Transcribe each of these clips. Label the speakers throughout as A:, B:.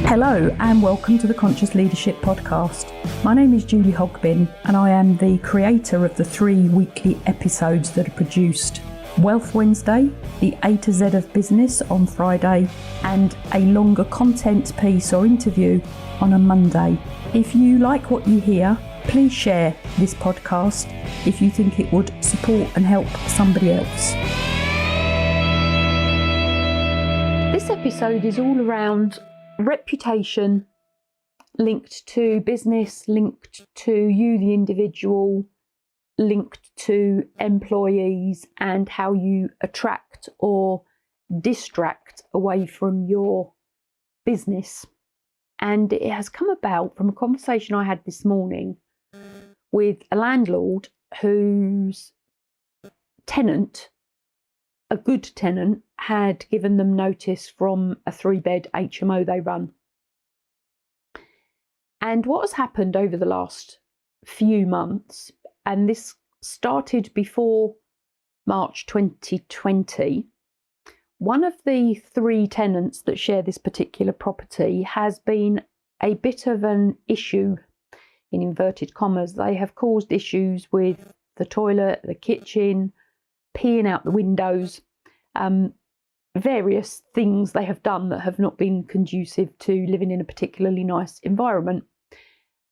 A: Hello and welcome to the Conscious Leadership Podcast. My name is Julie Hogbin and I am the creator of the 3 weekly episodes that are produced: Wealth Wednesday, the A to Z of Business on Friday, and a longer content piece or interview on a Monday. If you like what you hear, please share this podcast if you think it would support and help somebody else. This episode is all around reputation linked to business, linked to you, the individual, linked to employees, and how you attract or distract away from your business. And it has come about from a conversation I had this morning with a landlord whose tenant, a good tenant, had given them notice from a 3-bed HMO they run. And what has happened over the last few months, and this started before March 2020, one of the 3 tenants that share this particular property has been a bit of an issue, in inverted commas. They have caused issues with the toilet, the kitchen, peeing out the windows, various things they have done that have not been conducive to living in a particularly nice environment.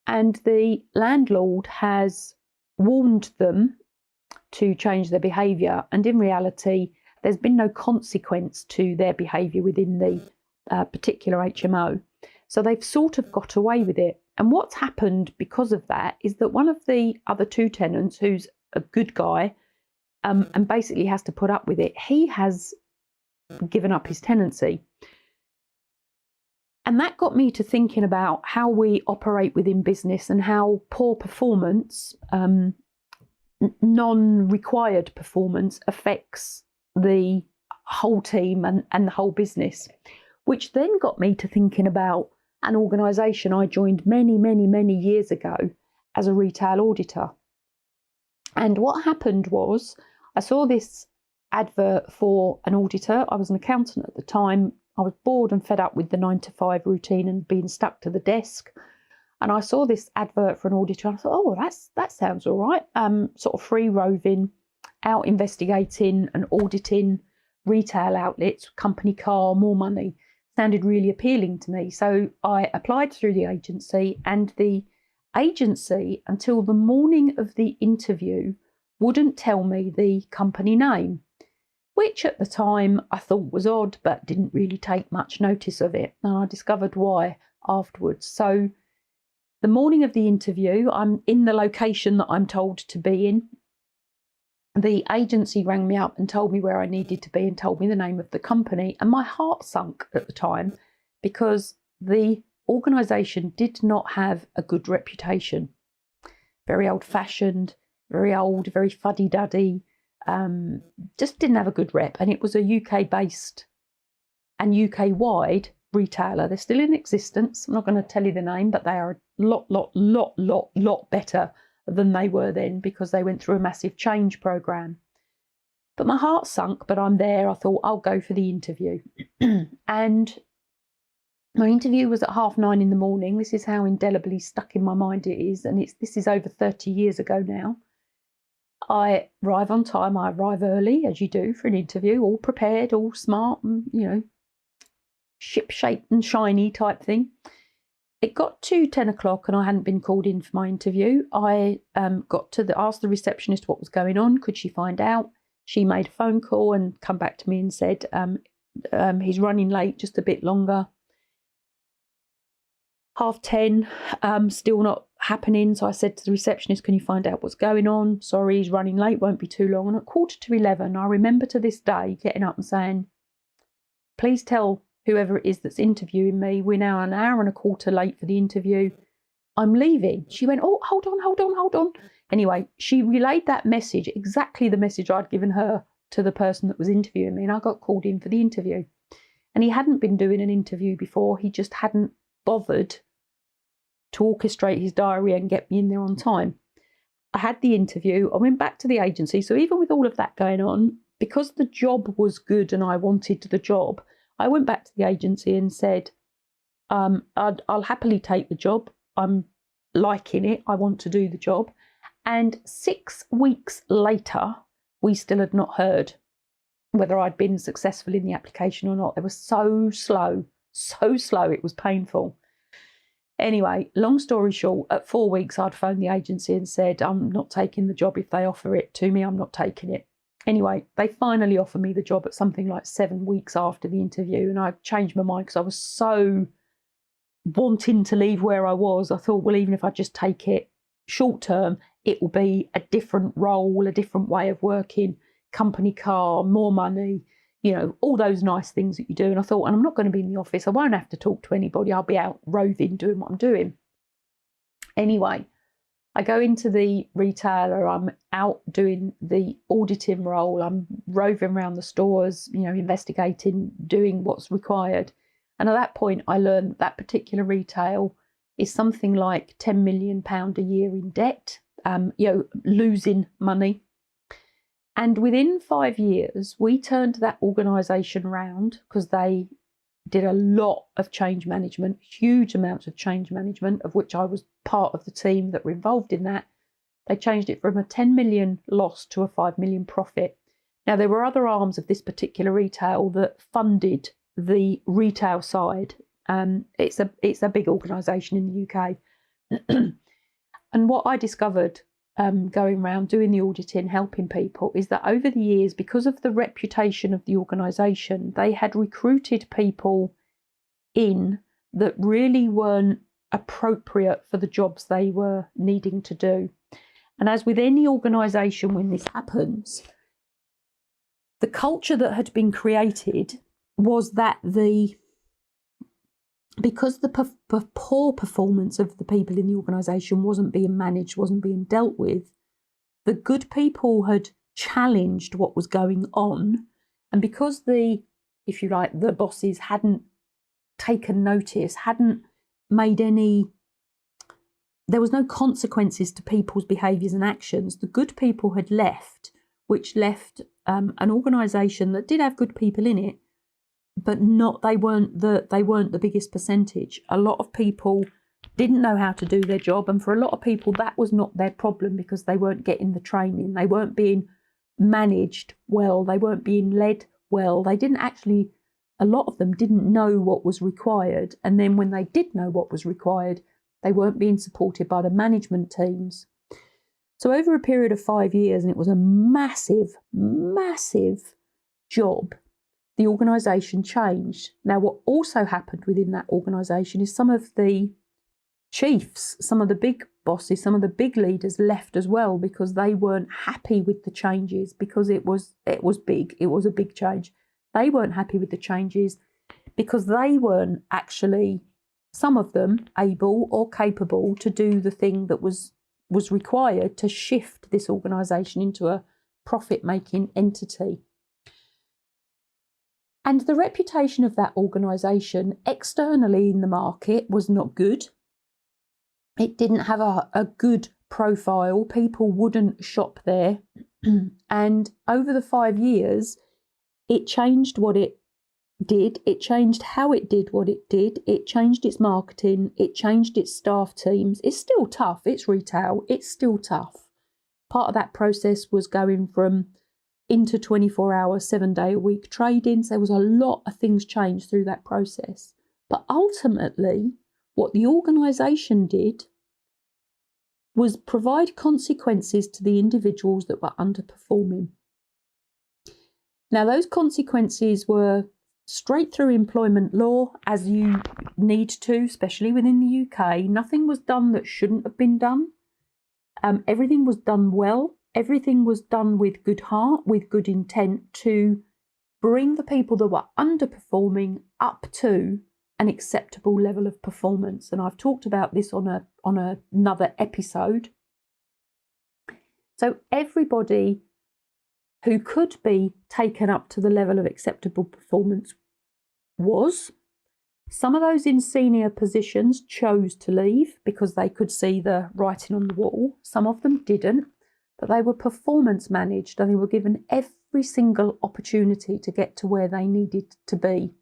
A: And the landlord has warned them to change their behaviour, and in reality there's been no consequence to their behaviour within the particular HMO. So they've sort of got away with it. And what's happened because of that is that one of the other 2 tenants, who's a good guy, and basically has to put up with it, he has given up his tenancy. And that got me to thinking about how we operate within business and how poor performance, non-required performance, affects the whole team and the whole business, which then got me to thinking about an organisation I joined many years ago as a retail auditor. And what happened was, I saw this advert for an auditor. I was an accountant at the time. I was bored and fed up with the 9 to 5 routine and being stuck to the desk. And I saw this advert for an auditor and I thought, oh, that sounds all right. Sort of free roving, out investigating and auditing retail outlets, company car, more money. Sounded really appealing to me. So I applied through the agency, and the agency, until the morning of the interview, wouldn't tell me the company name, which at the time I thought was odd, but didn't really take much notice of it. And I discovered why afterwards. So the morning of the interview, I'm in the location that I'm told to be in. The agency rang me up and told me where I needed to be and told me the name of the company. And my heart sunk at the time because the organisation did not have a good reputation. Very old-fashioned, very old, very fuddy-duddy. Just didn't have a good rep, and it was a UK-based and UK-wide retailer. They're still in existence. I'm not going to tell you the name, but they are a lot better than they were then, because they went through a massive change program. But my heart sunk, but I'm there. I thought I'll go for the interview. And my interview was at 9:30 in the morning. This is how indelibly stuck in my mind it is, and this is over 30 years ago now. I arrive on time. I arrive early, as you do for an interview, all prepared, all smart, and ship-shaped and shiny type thing. It got to 10 o'clock and I hadn't been called in for my interview. I got to asked the receptionist what was going on. Could she find out? She made a phone call and come back to me and said, he's running late, just a bit longer. 10:30, still not happening. So I said to the receptionist, can you find out what's going on? Sorry, he's running late, won't be too long. And at 11:15, I remember to this day getting up and saying, please tell whoever it is that's interviewing me, we're now an hour and a quarter late for the interview. I'm leaving. She went, oh, hold on. Anyway, she relayed that message, exactly the message I'd given her, to the person that was interviewing me, and I got called in for the interview. And he hadn't been doing an interview before. He just hadn't bothered to orchestrate his diary and get me in there on time. I had the interview. I went back to the agency. So even with all of that going on, because the job was good and I wanted the job, I went back to the agency and said, I'll happily take the job. I'm liking it. I want to do the job. And 6 weeks later, we still had not heard whether I'd been successful in the application or not. They were so slow, it was painful. Anyway, long story short, at 4 weeks, I'd phoned the agency and said, I'm not taking the job. If they offer it to me, I'm not taking it. Anyway, they finally offered me the job at something like 7 weeks after the interview, and I changed my mind because I was so wanting to leave where I was. I thought, well, even if I just take it short term, it will be a different role, a different way of working, company car, more money, all those nice things that you do. And I thought, and I'm not going to be in the office. I won't have to talk to anybody. I'll be out roving, doing what I'm doing. Anyway, I go into the retailer. I'm out doing the auditing role. I'm roving around the stores, investigating, doing what's required. And at that point, I learned that particular retail is something like £10 million a year in debt, losing money. And within 5 years, we turned that organisation round because they did a lot of change management, huge amounts of change management, of which I was part of the team that were involved in that. They changed it from a 10 million loss to a 5 million profit. Now, there were other arms of this particular retail that funded the retail side. It's a big organisation in the UK. And what I discovered going around doing the auditing, helping people, is that over the years, because of the reputation of the organisation, they had recruited people in that really weren't appropriate for the jobs they were needing to do. And as with any organisation, when this happens, the culture that had been created was that because the poor performance of the people in the organisation wasn't being managed, wasn't being dealt with, the good people had challenged what was going on. And because the bosses hadn't taken notice, hadn't made there was no consequences to people's behaviours and actions, the good people had left, which left an organisation that did have good people in it, but they weren't the biggest percentage. A lot of people didn't know how to do their job, and for a lot of people that was not their problem because they weren't getting the training, they weren't being managed well, they weren't being led well. A lot of them didn't know what was required, and then when they did know what was required, they weren't being supported by the management teams. So over a period of 5 years, and it was a massive job, the organisation changed. Now, what also happened within that organisation is some of the chiefs, some of the big bosses, some of the big leaders left as well because they weren't happy with the changes, because it was big. It was a big change. They weren't happy with the changes because they weren't actually, some of them, able or capable to do the thing that was required to shift this organisation into a profit-making entity. And the reputation of that organisation externally in the market was not good. It didn't have a good profile. People wouldn't shop there. And over the 5 years, it changed what it did. It changed how it did what it did. It changed its marketing. It changed its staff teams. It's still tough. It's retail. It's still tough. Part of that process was going from into 24-hour, 7-day-a-week trading. So there was a lot of things changed through that process. But ultimately, what the organisation did was provide consequences to the individuals that were underperforming. Now, those consequences were straight through employment law, as you need to, especially within the UK. Nothing was done that shouldn't have been done. Everything was done well. Everything was done with good heart, with good intent to bring the people that were underperforming up to an acceptable level of performance. And I've talked about this on another episode. So everybody who could be taken up to the level of acceptable performance was. Some of those in senior positions chose to leave because they could see the writing on the wall. Some of them didn't, but they were performance managed and they were given every single opportunity to get to where they needed to be,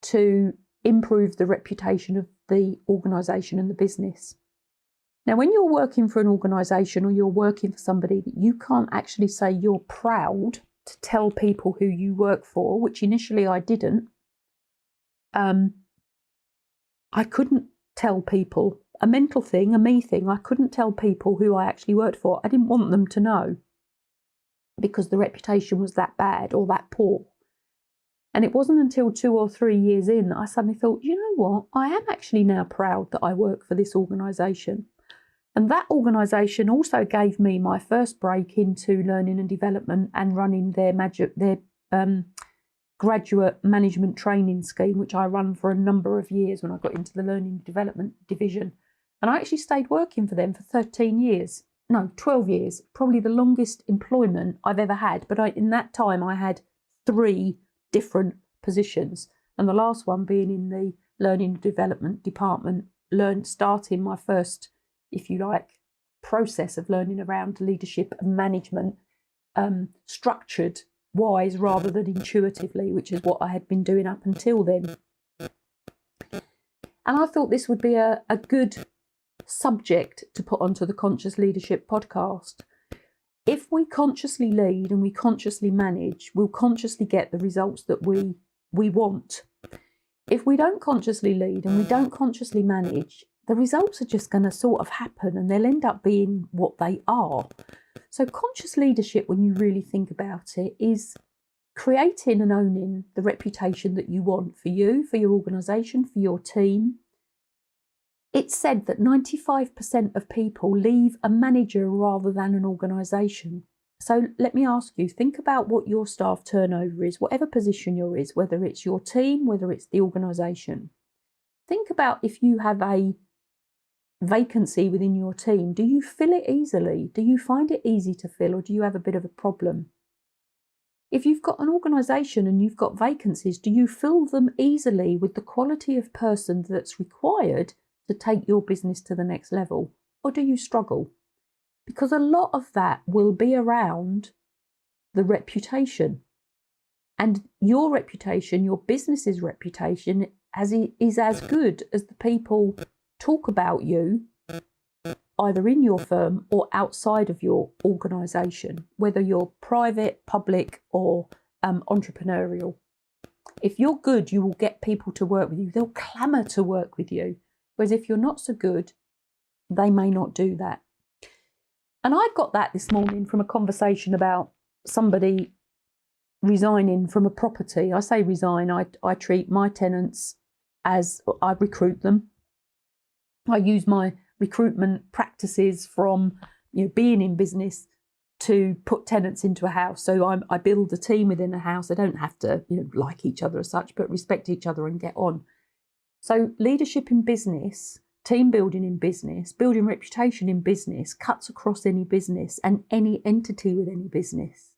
A: to improve the reputation of the organisation and the business. Now, when you're working for an organisation or you're working for somebody, you can't actually say you're proud to tell people who you work for, which initially I didn't. I couldn't tell people, a mental thing, a me thing, I couldn't tell people who I actually worked for. I didn't want them to know because the reputation was that bad or that poor. And it wasn't until 2 or 3 years in that I suddenly thought, you know what, I am actually now proud that I work for this organisation. And that organisation also gave me my first break into learning and development and running their graduate management training scheme, which I run for a number of years when I got into the learning and development division. And I actually stayed working for them for 13 years. No, 12 years, probably the longest employment I've ever had. But in that time, I had 3 different positions. And the last one being in the learning and development department, starting my first, if you like, process of learning around leadership and management, structured wise rather than intuitively, which is what I had been doing up until then. And I thought this would be a good subject to put onto the Conscious Leadership podcast. If we consciously lead and we consciously manage, we'll consciously get the results that we want. If we don't consciously lead and we don't consciously manage, the results are just going to sort of happen and they'll end up being what they are. So conscious leadership, when you really think about it, is creating and owning the reputation that you want for you, for your organisation, for your team. It's said that 95% of people leave a manager rather than an organisation. So let me ask you, think about what your staff turnover is, whatever position you're in, whether it's your team, whether it's the organisation. Think about if you have a vacancy within your team, do you fill it easily? Do you find it easy to fill, or do you have a bit of a problem? If you've got an organisation and you've got vacancies, do you fill them easily with the quality of person that's required to take your business to the next level, or do you struggle? Because a lot of that will be around the reputation, and your reputation, your business's reputation, is as good as the people talk about you, either in your firm or outside of your organisation, whether you're private, public, or entrepreneurial. If you're good, you will get people to work with you. They'll clamour to work with you. Whereas if you're not so good, they may not do that. And I got that this morning from a conversation about somebody resigning from a property. I say resign, I treat my tenants as I recruit them. I use my recruitment practices from being in business to put tenants into a house. So I build a team within a house. They don't have to like each other as such, but respect each other and get on. So leadership in business, team building in business, building reputation in business cuts across any business and any entity with any business.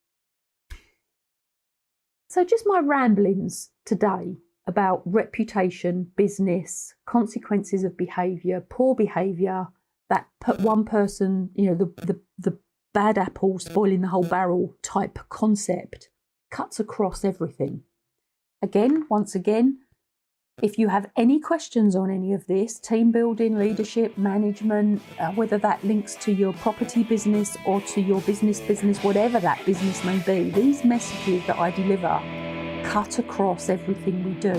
A: So just my ramblings today about reputation, business, consequences of behaviour, poor behaviour, that put one person, the bad apple spoiling the whole barrel type concept, cuts across everything. Once again, if you have any questions on any of this, team building, leadership, management, whether that links to your property business or to your business, whatever that business may be, these messages that I deliver cut across everything we do.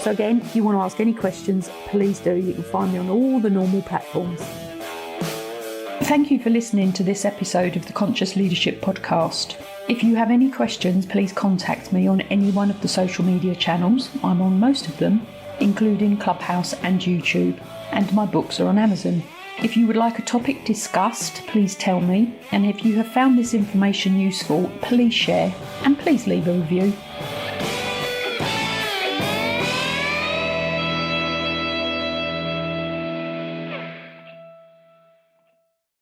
A: So again, if you want to ask any questions, please do. You can find me on all the normal platforms. Thank you for listening to this episode of the Conscious Leadership Podcast. If you have any questions, please contact me on any one of the social media channels. I'm on most of them, including Clubhouse and YouTube, and my books are on Amazon. If you would like a topic discussed, please tell me. And if you have found this information useful, please share and please leave a review.